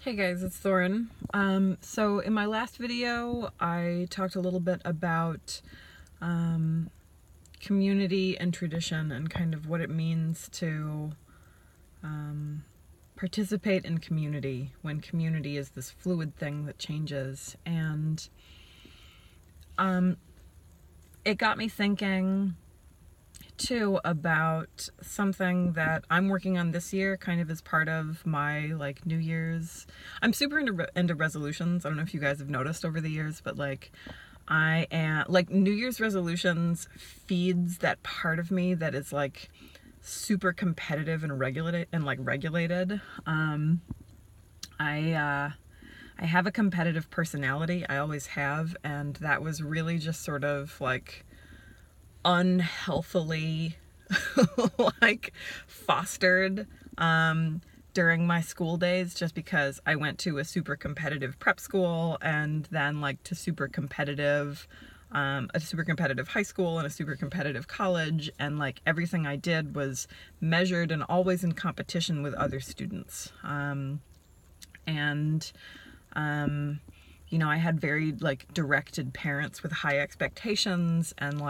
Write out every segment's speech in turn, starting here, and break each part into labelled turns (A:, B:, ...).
A: Hey guys, it's Thorin. So in my last video, I talked a little bit about community and tradition and kind of what it means to participate in community when community is this fluid thing that changes. And it got me thinking too about something that I'm working on this year, kind of as part of my New Year's. I'm super into resolutions. I don't know if you guys have noticed over the years, but I am New Year's resolutions feeds that part of me that is super competitive and regulated. I have a competitive personality. I always have, and that was really just sort of unhealthily fostered during my school days, just because I went to a super competitive prep school and then a super competitive high school and a super competitive college, and everything I did was measured and always in competition with other students. I had very directed parents with high expectations, and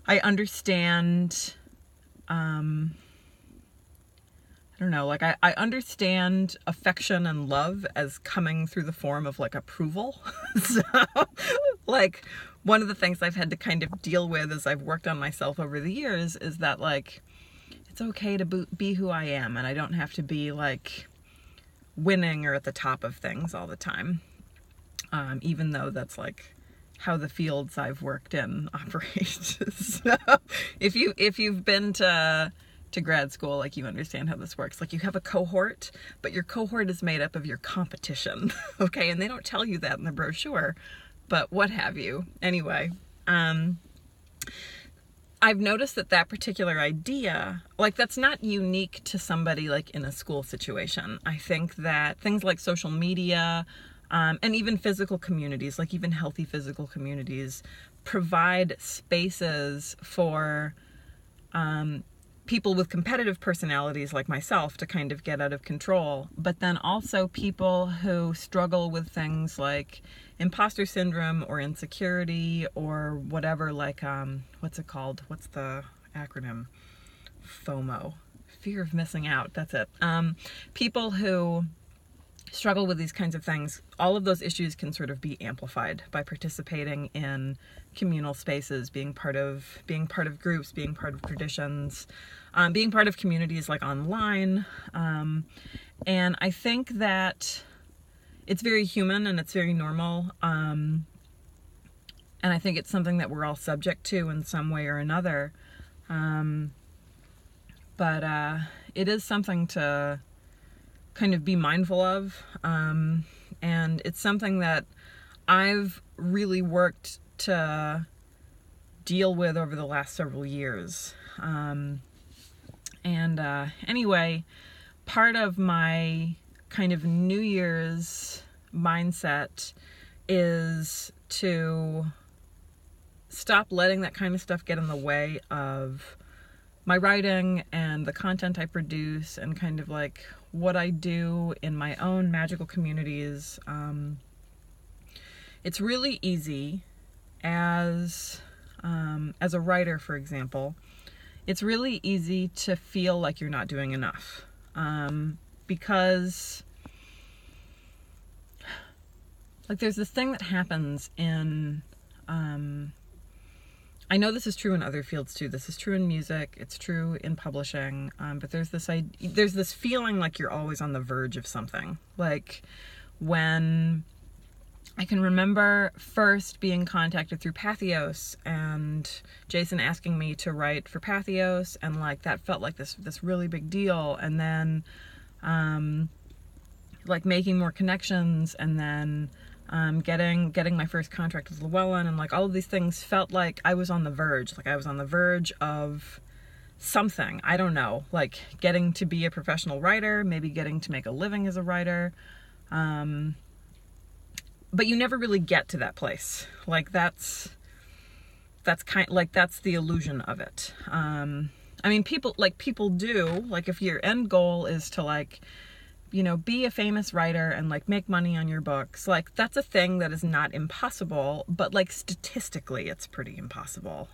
A: I understand, I understand affection and love as coming through the form of approval. So one of the things I've had to kind of deal with as I've worked on myself over the years is that it's okay to be who I am, and I don't have to be winning or at the top of things all the time. Even though that's how the fields I've worked in operate. So if you've been to grad school, you understand how this works. You have a cohort, but your cohort is made up of your competition. Okay, and they don't tell you that in the brochure, but what have you. Anyway, I've noticed that particular idea, that's not unique to somebody in a school situation. I think that things like social media, and even physical communities, even healthy physical communities, provide spaces for people with competitive personalities like myself to kind of get out of control, but then also people who struggle with things like imposter syndrome or insecurity or whatever, what's it called? What's the acronym? FOMO. Fear of missing out. That's it. People who struggle with these kinds of things, all of those issues can sort of be amplified by participating in communal spaces, being part of groups, being part of traditions, being part of communities online. And I think that it's very human and it's very normal. And I think it's something that we're all subject to in some way or another. But it is something to kind of be mindful of, and it's something that I've really worked to deal with over the last several years. Anyway, part of my kind of New Year's mindset is to stop letting that kind of stuff get in the way of my writing and the content I produce and kind of what I do in my own magical communities. It's really easy as a writer, for example, it's really easy to feel like you're not doing enough, because there's this thing that happens in, I know this is true in other fields too. This is true in music. It's true in publishing. But there's this feeling you're always on the verge of something. When I can remember first being contacted through Pathos and Jason asking me to write for Pathos, and that felt like this really big deal. And then making more connections, and then getting my first contract with Llewellyn, and all of these things felt like I was on the verge. I was on the verge of something. I don't know, getting to be a professional writer, maybe getting to make a living as a writer. But you never really get to that place. That's the illusion of it. People do, if your end goal is to be a famous writer and like make money on your books. Like that's a thing that is not impossible, but like statistically it's pretty impossible.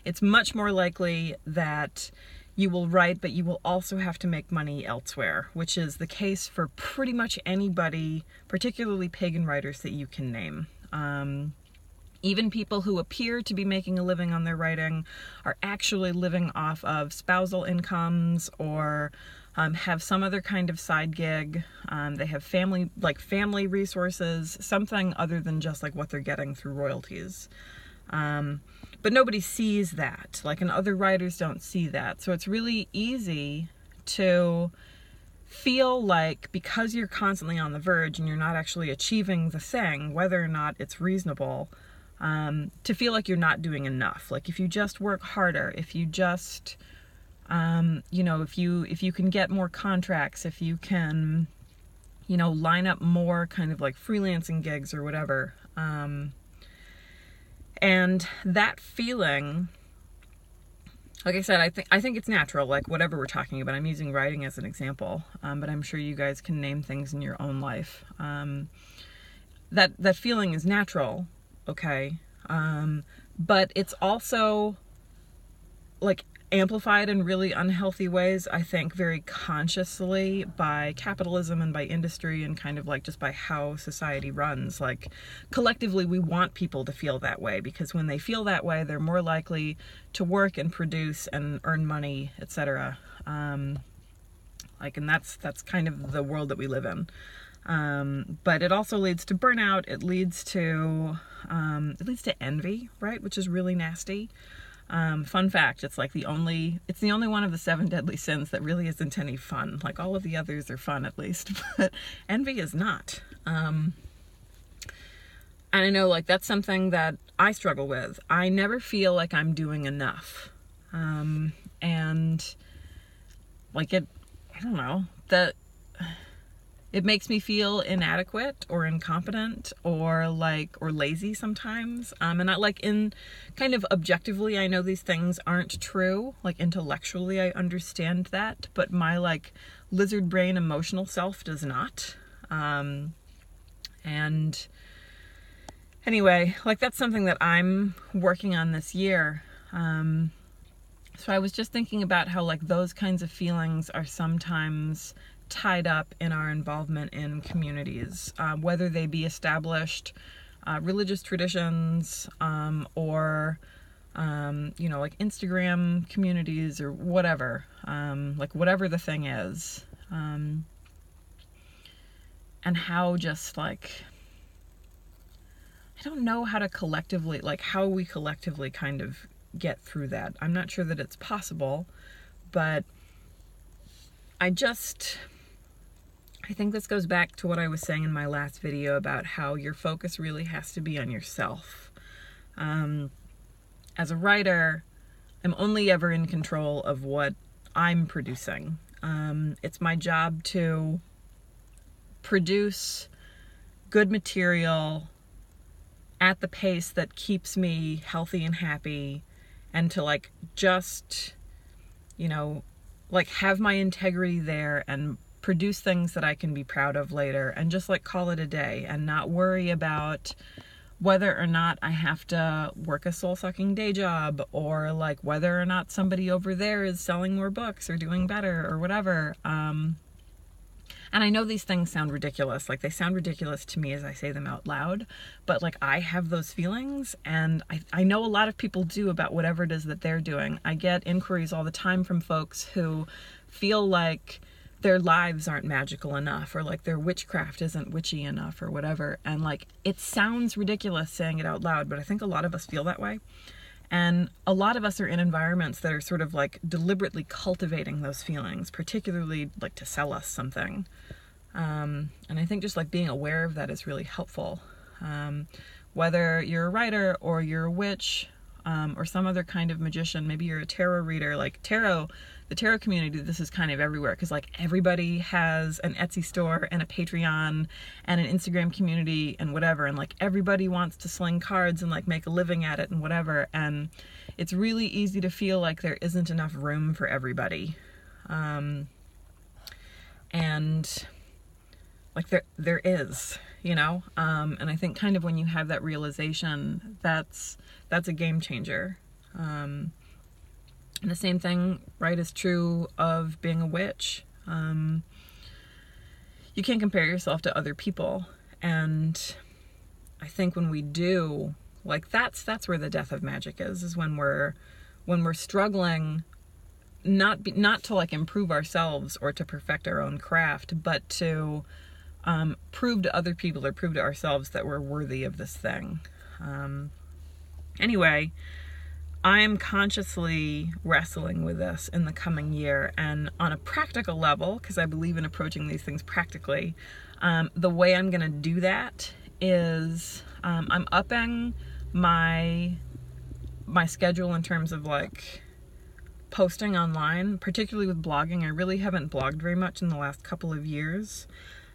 A: It's much more likely that you will write, but you will also have to make money elsewhere, which is the case for pretty much anybody, particularly pagan writers that you can name. Even people who appear to be making a living on their writing are actually living off of spousal incomes or have some other kind of side gig. They have family resources, something other than just like what they're getting through royalties. But nobody sees that, and other writers don't see that. So it's really easy to feel like, because you're constantly on the verge and you're not actually achieving the thing, whether or not it's reasonable, to feel like you're not doing enough. Like if you just work harder, if you just, if you can get more contracts, if you can, line up more kind of like freelancing gigs or whatever. And that feeling, like I said, I think it's natural, like whatever we're talking about. I'm using writing as an example, but I'm sure you guys can name things in your own life. That feeling is natural, okay? But it's also like amplified in really unhealthy ways, I think, very consciously by capitalism and by industry and kind of like just by how society runs. Like collectively we want people to feel that way, because when they feel that way, they're more likely to work and produce and earn money, etc. And that's kind of the world that we live in. But it also leads to burnout. It leads to envy, right? Which is really nasty. Fun fact, it's the only one of the 7 deadly sins that really isn't any fun. Like all of the others are fun at least, but envy is not. And I know that's something that I struggle with. I never feel like I'm doing enough. And I don't know, that it makes me feel inadequate or incompetent or lazy sometimes. And not in kind of objectively, I know these things aren't true. Intellectually, I understand that, but my lizard brain emotional self does not. And anyway, that's something that I'm working on this year. So I was just thinking about how those kinds of feelings are sometimes tied up in our involvement in communities, whether they be established religious traditions or Instagram communities or whatever, whatever the thing is, and how just I don't know how to collectively, how we collectively kind of get through that. I'm not sure that it's possible, but I think this goes back to what I was saying in my last video about how your focus really has to be on yourself. As a writer, I'm only ever in control of what I'm producing. It's my job to produce good material at the pace that keeps me healthy and happy, and to just, have my integrity there and produce things that I can be proud of later, and just call it a day and not worry about whether or not I have to work a soul-sucking day job, or whether or not somebody over there is selling more books or doing better or whatever. And I know these things sound ridiculous. They sound ridiculous to me as I say them out loud, but I have those feelings, and I know a lot of people do about whatever it is that they're doing. I get inquiries all the time from folks who feel like their lives aren't magical enough, or their witchcraft isn't witchy enough or whatever. And it sounds ridiculous saying it out loud, but I think a lot of us feel that way. And a lot of us are in environments that are sort of deliberately cultivating those feelings, particularly to sell us something. And I think just being aware of that is really helpful. Whether you're a writer or you're a witch, or some other kind of magician, maybe you're a tarot reader, the tarot community, this is kind of everywhere, because everybody has an Etsy store and a Patreon and an Instagram community and whatever, and everybody wants to sling cards and make a living at it and whatever, and it's really easy to feel like there isn't enough room for everybody. And like there is, you know, and I think kind of when you have that realization, that's a game changer. And the same thing, right, is true of being a witch. You can't compare yourself to other people, and I think when we do, like that's where the death of magic is when we're struggling, not to like improve ourselves or to perfect our own craft, but to prove to other people or prove to ourselves that we're worthy of this thing. Anyway, I'm consciously wrestling with this in the coming year, and on a practical level, because I believe in approaching these things practically, the way I'm going to do that is I'm upping my schedule in terms of like posting online, particularly with blogging. I really haven't blogged very much in the last couple of years.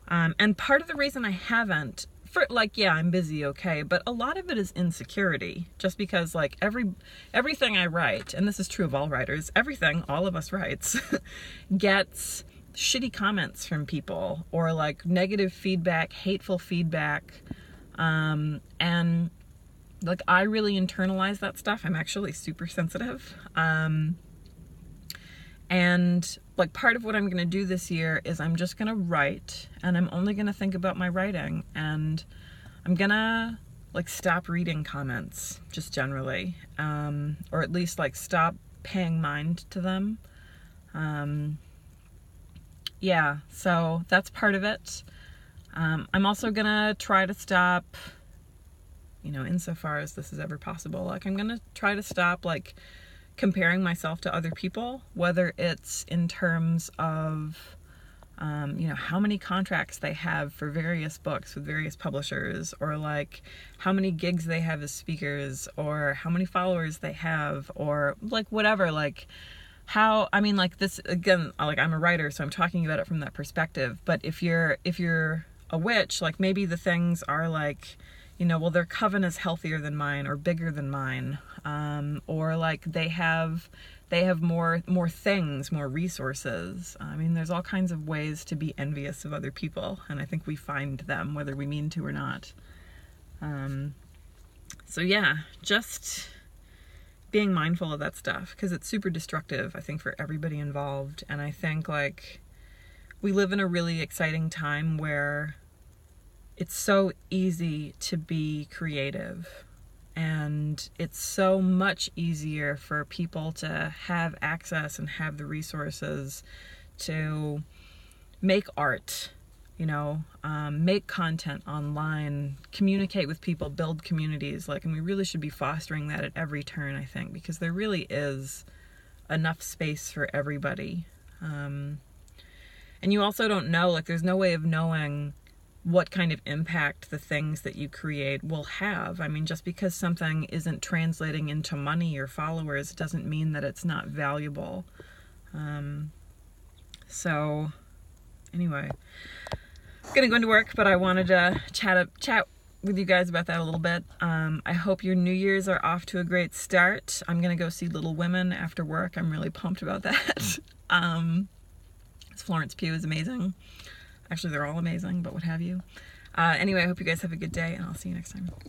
A: And part of the reason I haven't, for like, yeah, I'm busy, okay, but a lot of it is insecurity, just because like everything I write, and this is true of all writers, everything all of us writes gets shitty comments from people, or like negative feedback, hateful feedback, and like I really internalize that stuff. I'm actually super sensitive, and like part of what I'm going to do this year is I'm just going to write, and I'm only going to think about my writing, and I'm going to like stop reading comments just generally, or at least like stop paying mind to them. Yeah, so that's part of it. I'm also going to try to stop, you know, insofar as this is ever possible, like I'm going to try to stop like comparing myself to other people, whether it's in terms of, you know, how many contracts they have for various books with various publishers, or like how many gigs they have as speakers, or how many followers they have, or like whatever, like how, I mean, like this, again, like I'm a writer, so I'm talking about it from that perspective. But if you're a witch, like maybe the things are like, you know, well, their coven is healthier than mine or bigger than mine, or like they have more things, more resources. I mean, there's all kinds of ways to be envious of other people, and I think we find them whether we mean to or not. So yeah, just being mindful of that stuff, because it's super destructive, I think, for everybody involved. And I think like we live in a really exciting time where it's so easy to be creative, and it's so much easier for people to have access and have the resources to make art, you know, make content online, communicate with people, build communities, like, and we really should be fostering that at every turn, I think, because there really is enough space for everybody. And you also don't know, like, there's no way of knowing what kind of impact the things that you create will have. I mean, just because something isn't translating into money or followers doesn't mean that it's not valuable. So anyway, I'm gonna go into work, but I wanted to chat with you guys about that a little bit. I hope your New Year's are off to a great start. I'm gonna go see Little Women after work. I'm really pumped about that. Florence Pugh is amazing. Actually, they're all amazing, but what have you. Anyway, I hope you guys have a good day, and I'll see you next time.